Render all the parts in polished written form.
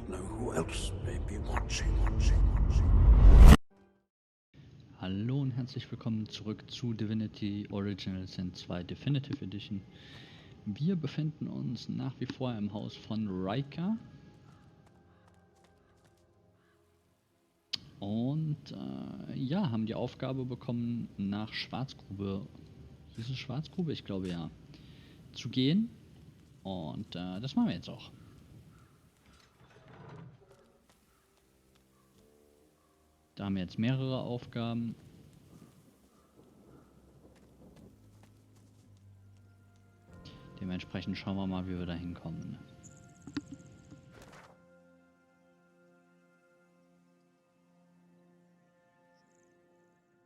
not know who else may be watching. Hallo und herzlich willkommen zurück zu Divinity Original Sin 2 Definitive Edition. Wir befinden uns nach wie vor im Haus von Riker. Und ja, haben die Aufgabe bekommen, nach Schwarzgrube, hieß es Schwarzgrube? Ich glaube ja, zu gehen. Und das machen wir jetzt auch. Da haben wir jetzt mehrere Aufgaben. Dementsprechend schauen wir mal, wie wir da hinkommen.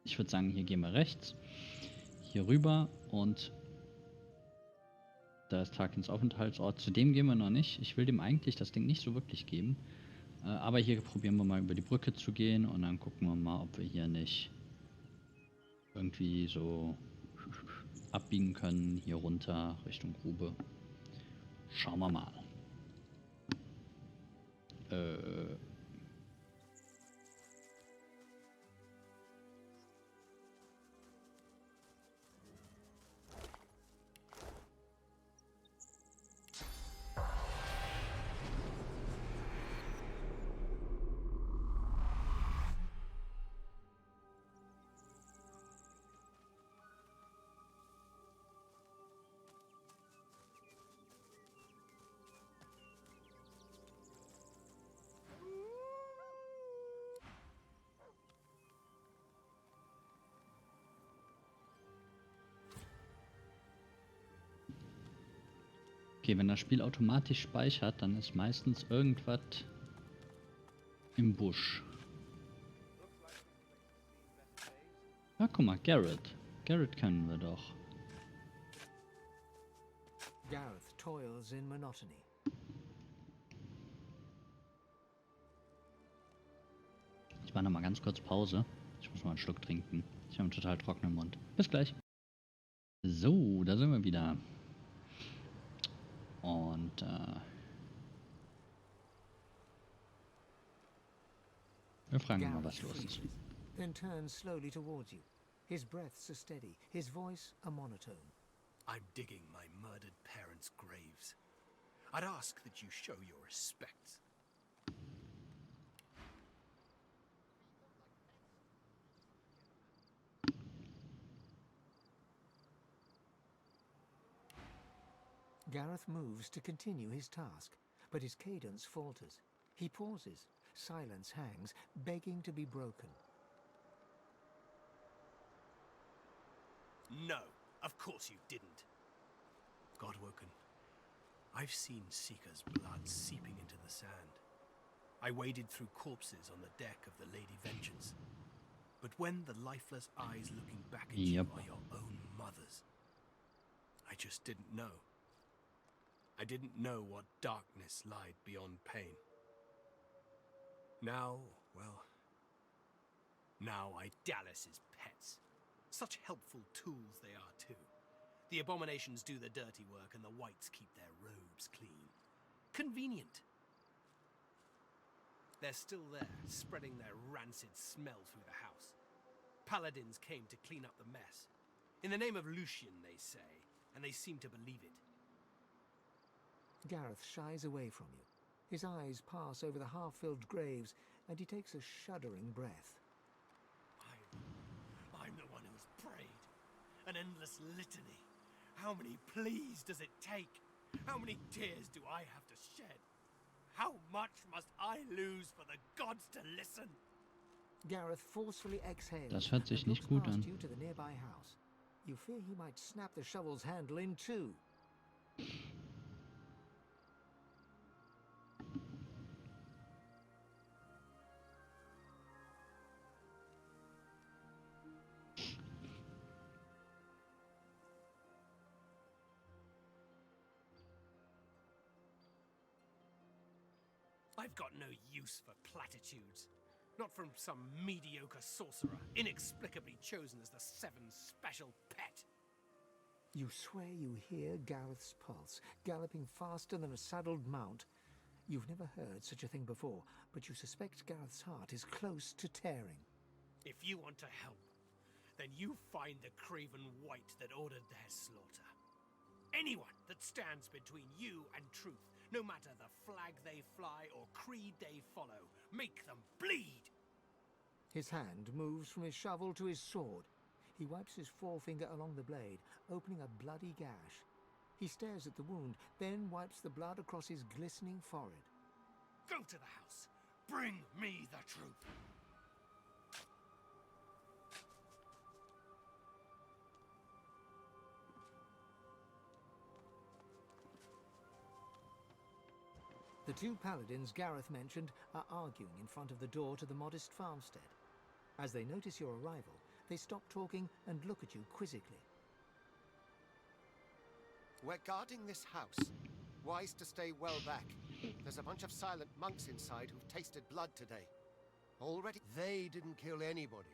Ich würde sagen, hier gehen wir rechts, hier rüber und da ist Tarkins Aufenthaltsort. Zu dem gehen wir noch nicht. Ich will dem eigentlich das Ding nicht so wirklich geben. Aber hier probieren wir mal über die Brücke zu gehen und dann gucken wir mal, ob wir hier nicht irgendwie so abbiegen können, hier runter Richtung Grube. Schauen wir mal. Okay, wenn das Spiel automatisch speichert, dann ist meistens irgendwas im Busch. Ah, guck mal, Garrett. Garrett kennen wir doch. Gareth toils in monotony. Ich mache noch mal ganz kurz Pause. Ich muss mal einen Schluck trinken. Ich habe einen total trockenen Mund. Bis gleich. So, da sind wir wieder. Und wir fragen mal, was los ist. Then turns slowly towards you. His breaths are steady, his voice a monotone. I'm digging my murdered parents' graves. I'd ask that you show your respects. Gareth moves to continue his task, but his cadence falters. He pauses. Silence hangs, begging to be broken. No, of course you didn't. Godwoken, I've seen Seeker's blood seeping into the sand. I waded through corpses on the deck of the Lady Vengeance. But when the lifeless eyes looking back at you are your own mother's, I just didn't know. I didn't know what darkness lied beyond pain. Now, well, now I Dallas as pets. Such helpful tools they are too. The abominations do the dirty work and the whites keep their robes clean. Convenient. They're still there, spreading their rancid smell through the house. Paladins came to clean up the mess. In the name of Lucian, they say, and they seem to believe it. Gareth shies away from you. His eyes pass over the half-filled graves, and he takes a shuddering breath. I'm the one who's prayed. An endless litany. How many pleas does it take? How many tears do I have to shed? How much must I lose for the gods to listen? Gareth forcefully exhales. Das hört sich and nicht looks gut past an. you to the nearby house. You fear he might snap the shovel's handle in two. I've got no use for platitudes. Not from some mediocre sorcerer, inexplicably chosen as the Seven's special pet. You swear you hear Gareth's pulse, galloping faster than a saddled mount. You've never heard such a thing before, but you suspect Gareth's heart is close to tearing. If you want to help, then you find the craven wight that ordered their slaughter. Anyone that stands between you and truth, no matter the flag they fly or creed they follow, make them bleed! His hand moves from his shovel to his sword. He wipes his forefinger along the blade, opening a bloody gash. He stares at the wound, then wipes the blood across his glistening forehead. Go to the house. Bring me the truth. The two paladins Gareth mentioned are arguing in front of the door to the modest farmstead. As they notice your arrival, they stop talking and look at you quizzically. We're guarding this house. Wise to stay well back. There's a bunch of silent monks inside who've tasted blood today. Already... They didn't kill anybody.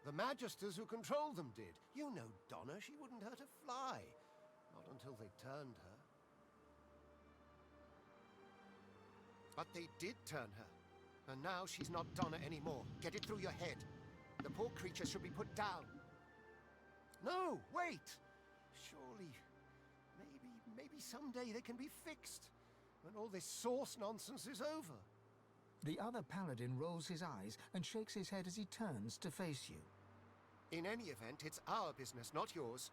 The magisters who control them did. You know Donna, she wouldn't hurt a fly. Not until they turned her. But they did turn her. And now she's not Donna anymore. Get it through your head. The poor creature should be put down. No, wait! Surely... Maybe someday they can be fixed, when all this source nonsense is over. The other paladin rolls his eyes and shakes his head as he turns to face you. In any event, it's our business, not yours.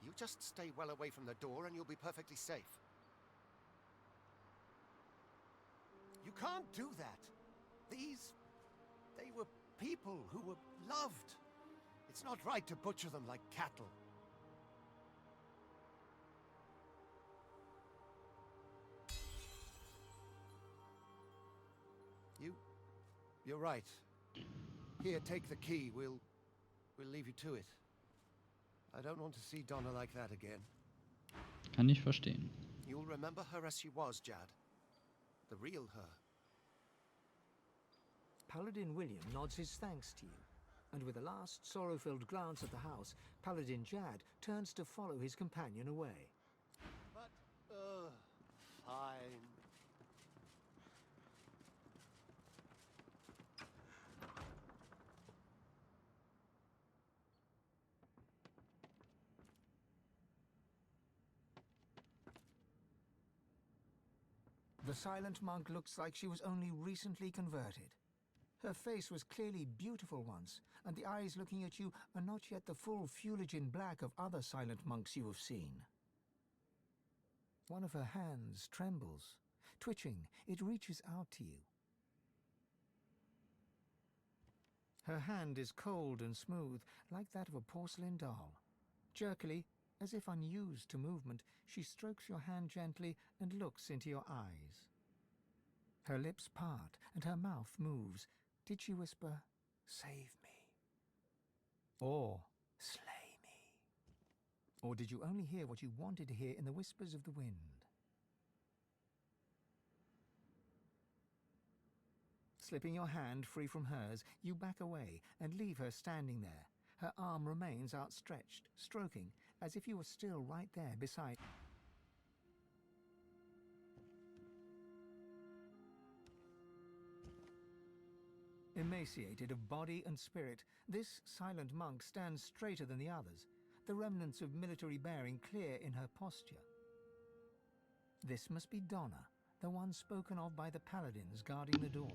You just stay well away from the door and you'll be perfectly safe. You can't do that. They were people who were loved. It's not right to butcher them like cattle. You're right. Here, take the key. We'll leave you to it. I don't want to see Donna like that again. Kann ich verstehen. You'll remember her as she was, Jad. The real her. Paladin William nods his thanks to you, and with a last sorrow-filled glance at the house, Paladin Jad turns to follow his companion away. But, fine. The silent monk looks like she was only recently converted. Her face was clearly beautiful once, and the eyes looking at you are not yet the full fulgin black of other silent monks you have seen. One of her hands trembles. Twitching, it reaches out to you. Her hand is cold and smooth, like that of a porcelain doll. Jerkily, as if unused to movement, she strokes your hand gently and looks into your eyes. Her lips part and her mouth moves. Did she whisper, "Save me"? Or, "Slay me"? Or did you only hear what you wanted to hear in the whispers of the wind? Slipping your hand free from hers, you back away and leave her standing there. Her arm remains outstretched, stroking, as if you were still right there beside. Emaciated of body and spirit, this silent monk stands straighter than the others, the remnants of military bearing clear in her posture. This must be Donna, the one spoken of by the paladins guarding the door.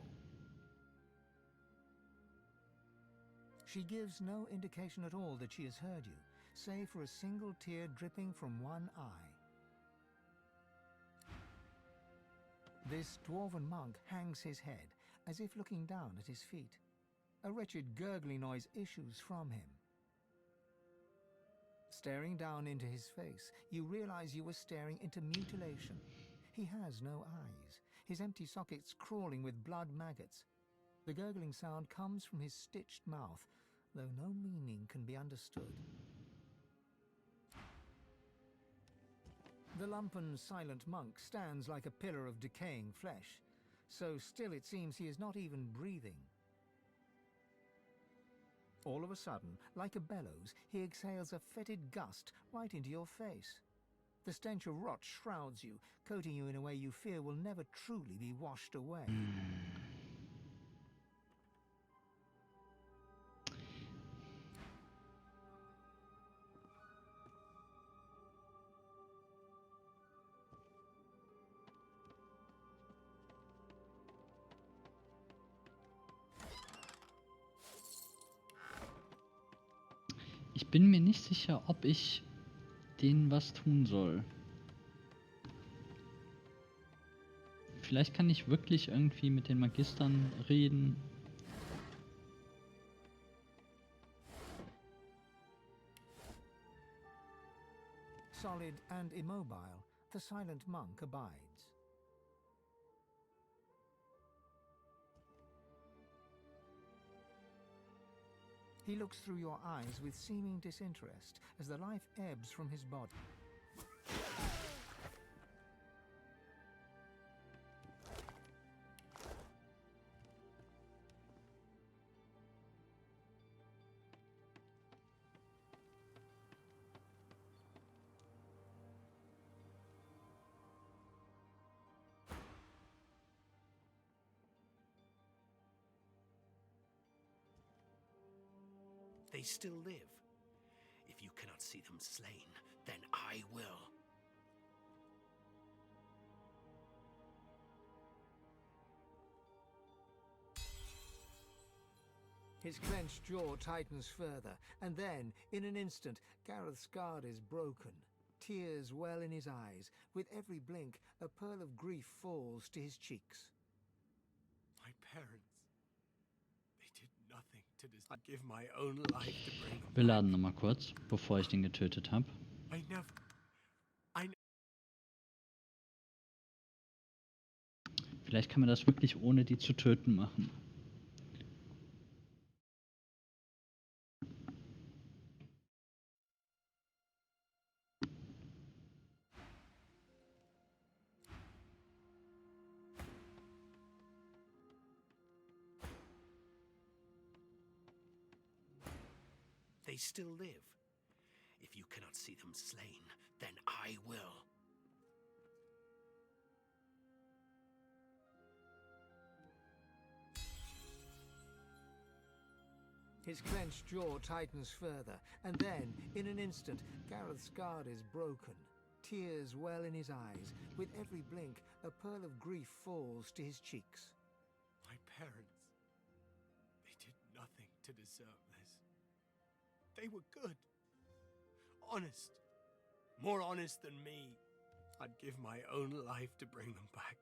She gives no indication at all that she has heard you, save for a single tear dripping from one eye. This dwarven monk hangs his head, as if looking down at his feet. A wretched gurgling noise issues from him. Staring down into his face, you realize you were staring into mutilation. He has no eyes, his empty sockets crawling with blood maggots. The gurgling sound comes from his stitched mouth, though no meaning can be understood. The lumpen silent monk stands like a pillar of decaying flesh. So still it seems he is not even breathing. All of a sudden, like a bellows, he exhales a fetid gust right into your face. The stench of rot shrouds you, coating you in a way you fear will never truly be washed away. Ich bin mir nicht sicher, ob ich denen was tun soll. Vielleicht kann ich wirklich irgendwie mit den Magistern reden. Solid and immobile, the silent monk abides. He looks through your eyes with seeming disinterest as the life ebbs from his body. They still live. If you cannot see them slain, then I will. His clenched jaw tightens further, and then, in an instant, Gareth's guard is broken. Tears well in his eyes. With every blink, a pearl of grief falls to his cheeks. My parents. They did nothing to give my own life to bring them Wir laden back. nochmal kurz, bevor ich den getötet habe. Vielleicht kann man das wirklich ohne die zu töten machen. They still live. If you cannot see them slain, then I will. His clenched jaw tightens further, and then, in an instant, Gareth's guard is broken. Tears well in his eyes. With every blink, a pearl of grief falls to his cheeks. My parents. They did nothing to deserve this. They were good. Honest. More honest than me. I'd give my own life to bring them back.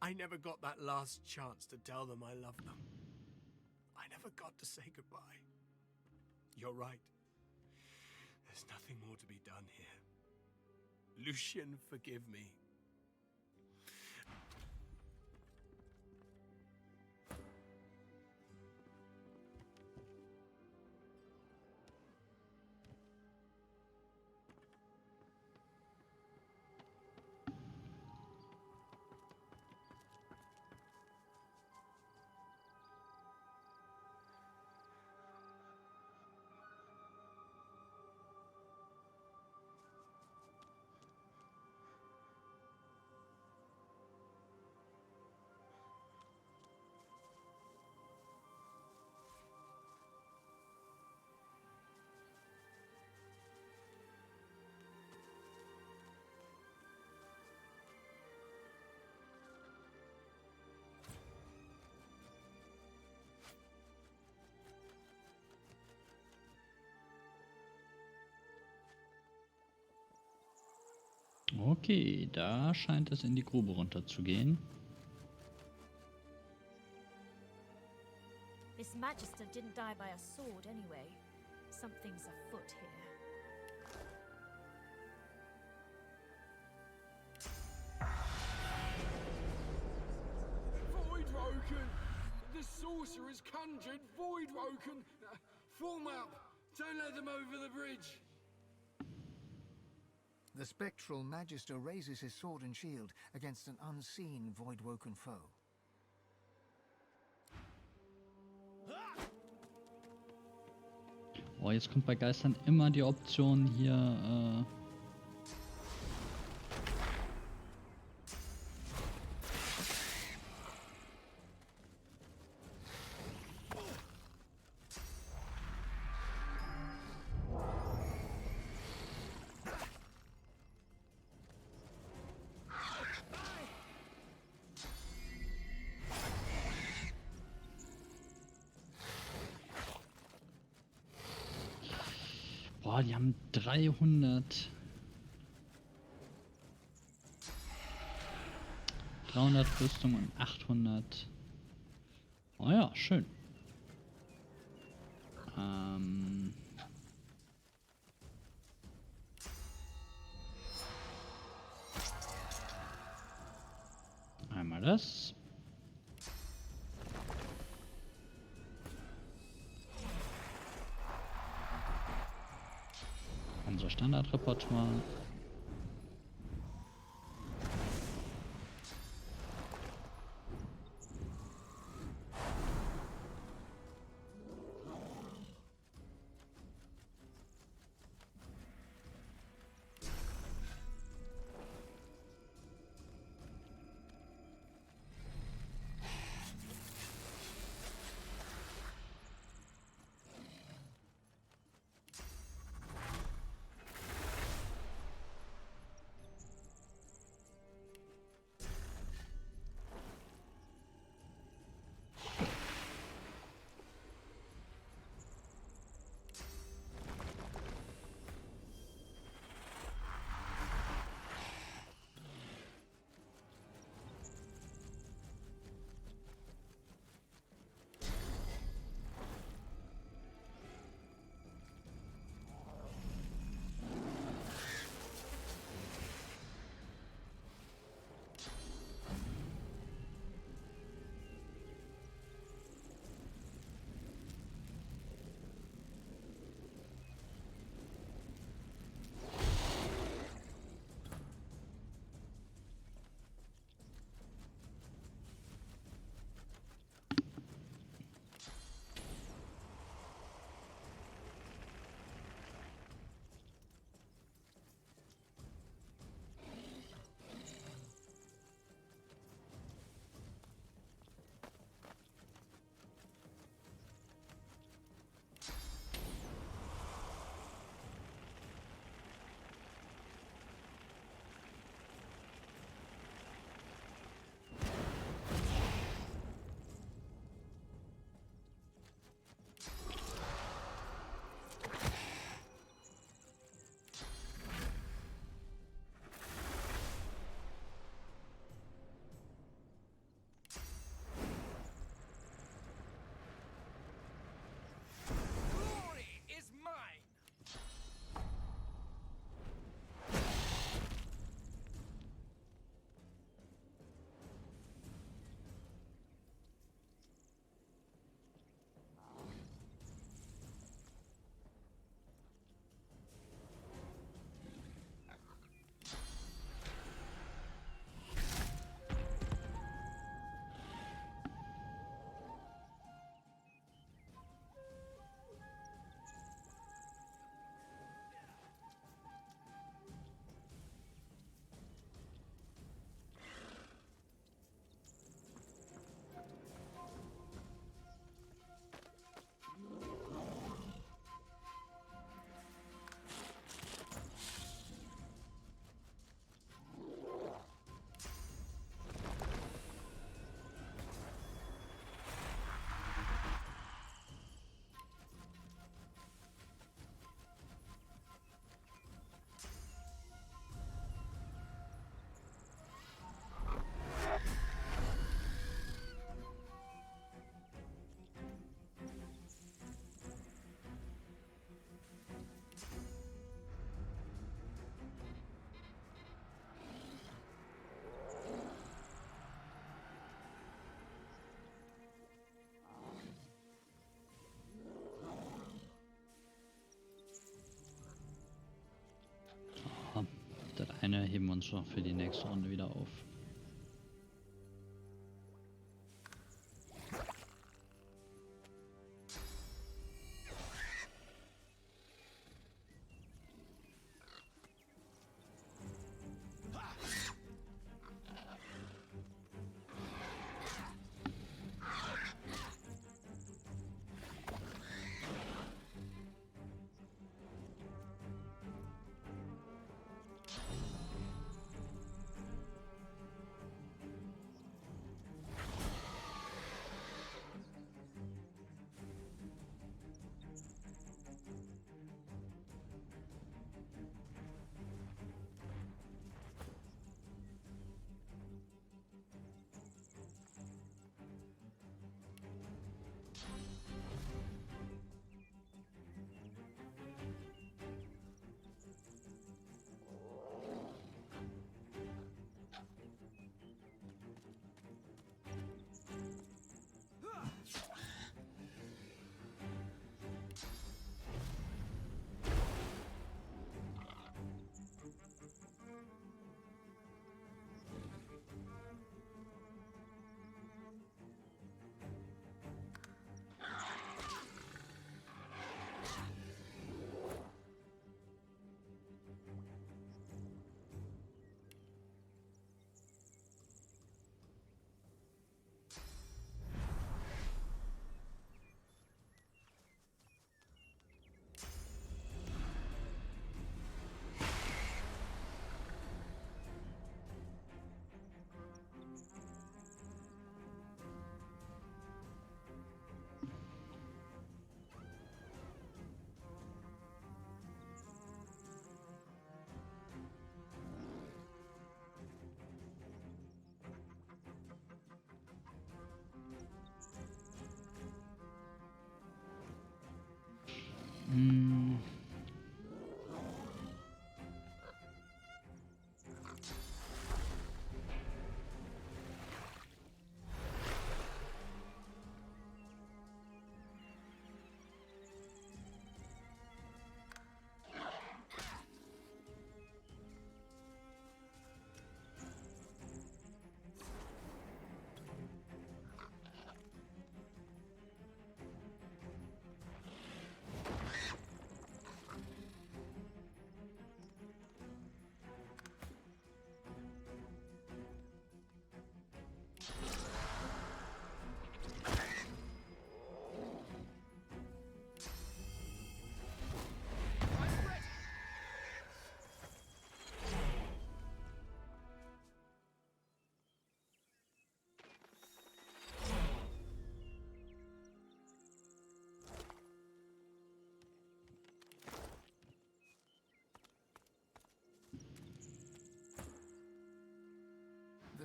I never got that last chance to tell them I love them. I never got to say goodbye. You're right. There's nothing more to be done here. Lucian, forgive me. Okay, da scheint es in die Grube runter zu gehen. This Magister didn't die by a sword anyway. Something's afoot here. Voidwoken! The sorcerer's conjured Voidwoken! Form up! Don't let them over the bridge! The spectral Magister raises his sword and shield against an unseen Voidwoken foe. Oh, jetzt kommt bei Geistern immer die Option hier, boah, die haben 300 Rüstung und 800. Oh ja, schön. Einmal das. Unser Standardrepertoire. Das eine heben wir uns noch für die nächste Runde wieder auf.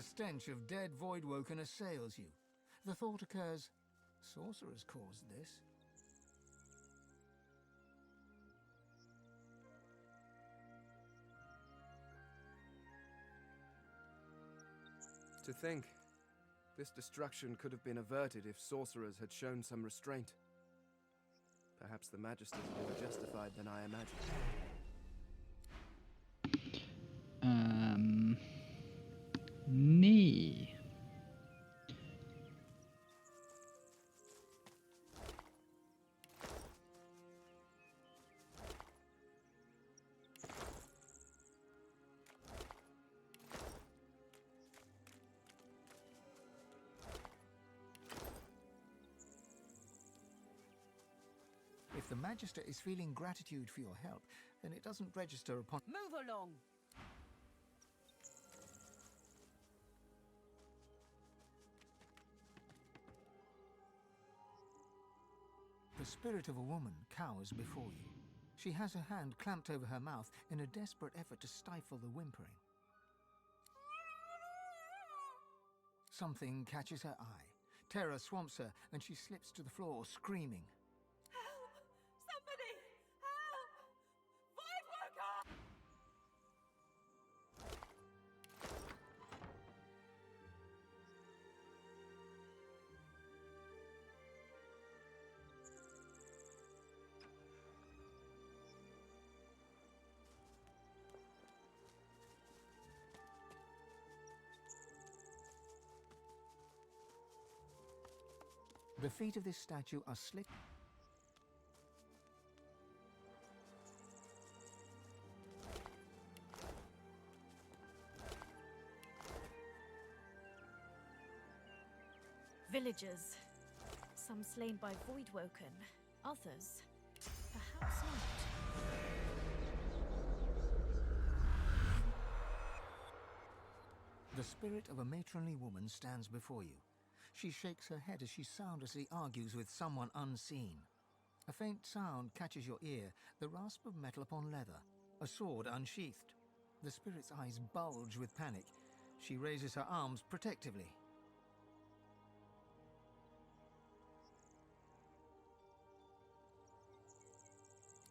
The stench of dead Voidwoken assails you. The thought occurs, sorcerers caused this. To think, this destruction could have been averted if sorcerers had shown some restraint. Perhaps the Magisters are more justified than I imagined. Nee. If the Magister is feeling gratitude for your help, then it doesn't register upon... Move along! The spirit of a woman cowers before you. She has her hand clamped over her mouth in a desperate effort to stifle the whimpering. Something catches her eye. Terror swamps her, and she slips to the floor, screaming. Help! Somebody! Help! Voidworker! The feet of this statue are slick. Villagers. Some slain by Voidwoken. Others, perhaps not. The spirit of a matronly woman stands before you. She shakes her head as she soundlessly argues with someone unseen. A faint sound catches your ear, the rasp of metal upon leather, a sword unsheathed. The spirit's eyes bulge with panic. She raises her arms protectively.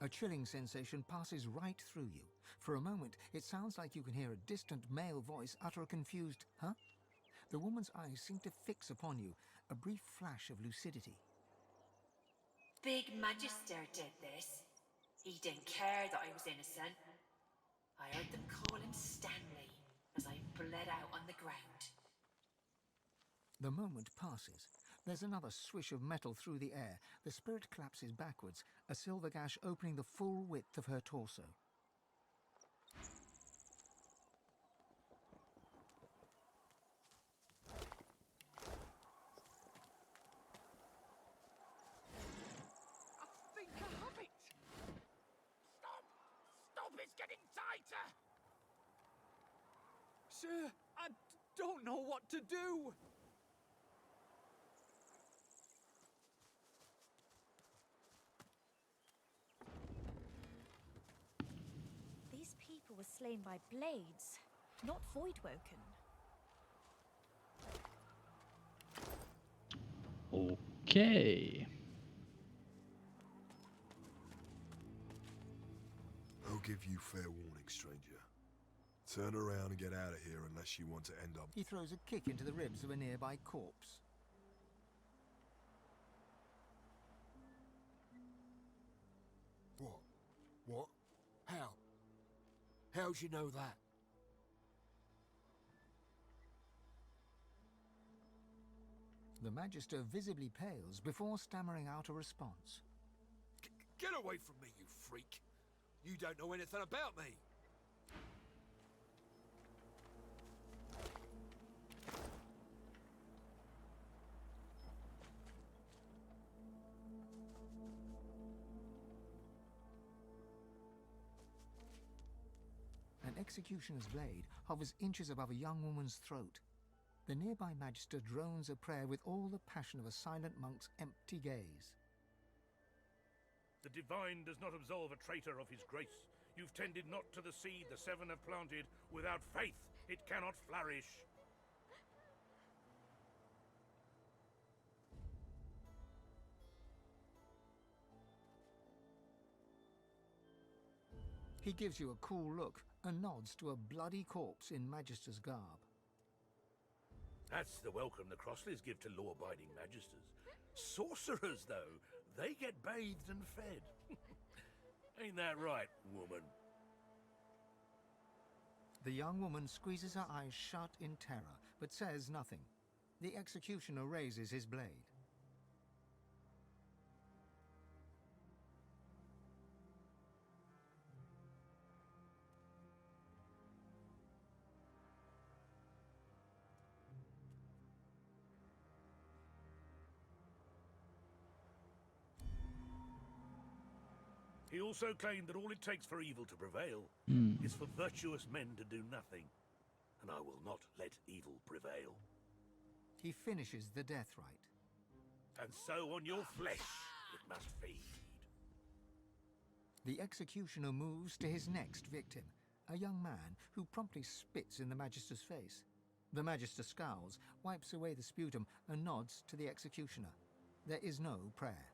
A chilling sensation passes right through you. For a moment, it sounds like you can hear a distant male voice utter a confused, "Huh?" The woman's eyes seem to fix upon you, a brief flash of lucidity. Big Magister did this. He didn't care that I was innocent. I heard them call him Stanley as I bled out on the ground. The moment passes. There's another swish of metal through the air. The spirit collapses backwards, a silver gash opening the full width of her torso. I think I have it! Stop! Stop, it's getting tighter! Sir, I don't know what to do! These people were slain by blades, not Voidwoken. Okay. I'll give you fair warning, stranger. Turn around and get out of here unless you want to end up... He throws a kick into the ribs of a nearby corpse. What? What? How? How'd you know that? The Magister visibly pales before stammering out a response. Get away from me, you freak! You don't know anything about me! An executioner's blade hovers inches above a young woman's throat. The nearby Magister drones a prayer with all the passion of a silent monk's empty gaze. The divine does not absolve a traitor of his grace. You've tended not to the seed the seven have planted. Without faith, it cannot flourish. He gives you a cool look and nods to a bloody corpse in Magister's garb. That's the welcome the Crossleys give to law-abiding magisters. Sorcerers, though, they get bathed and fed. Ain't that right, woman? The young woman squeezes her eyes shut in terror, but says nothing. The executioner raises his blade. He also claimed that all it takes for evil to prevail is for virtuous men to do nothing. And I will not let evil prevail. He finishes the death rite. And so on your flesh it must feed. The executioner moves to his next victim, a young man who promptly spits in the Magister's face. The Magister scowls, wipes away the sputum, and nods to the executioner. There is no prayer.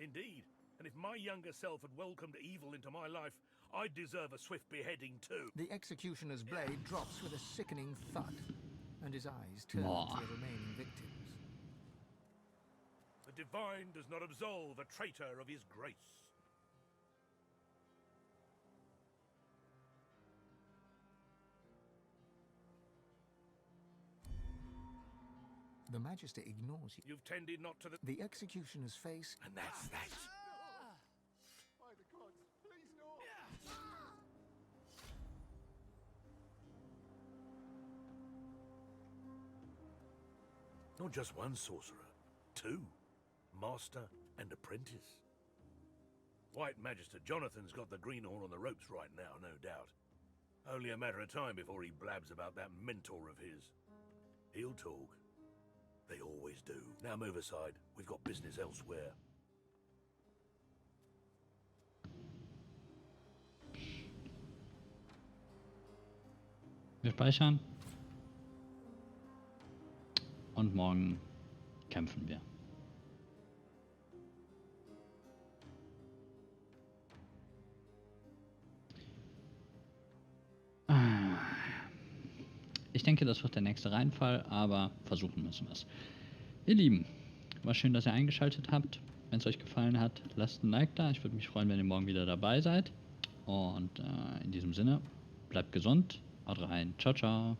Indeed, and if my younger self had welcomed evil into my life, I'd deserve a swift beheading too. The executioner's blade drops with a sickening thud, and his eyes turn to the remaining victims. The divine does not absolve a traitor of his grace. The Magister ignores you. You've tended not to The executioner's face... And that's that. By the gods, please no! Not just one sorcerer, two. Master and apprentice. White Magister Jonathan's got the greenhorn on the ropes right now, no doubt. Only a matter of time before he blabs about that mentor of his. He'll talk. They always do. Now move aside. We've got business elsewhere. Wir speichern. Und morgen kämpfen wir. Ich denke, das wird der nächste Reinfall, aber versuchen müssen wir es. Ihr Lieben, war schön, dass ihr eingeschaltet habt. Wenn es euch gefallen hat, lasst ein Like da. Ich würde mich freuen, wenn ihr morgen wieder dabei seid. Und in diesem Sinne, bleibt gesund, haut rein. Ciao, ciao.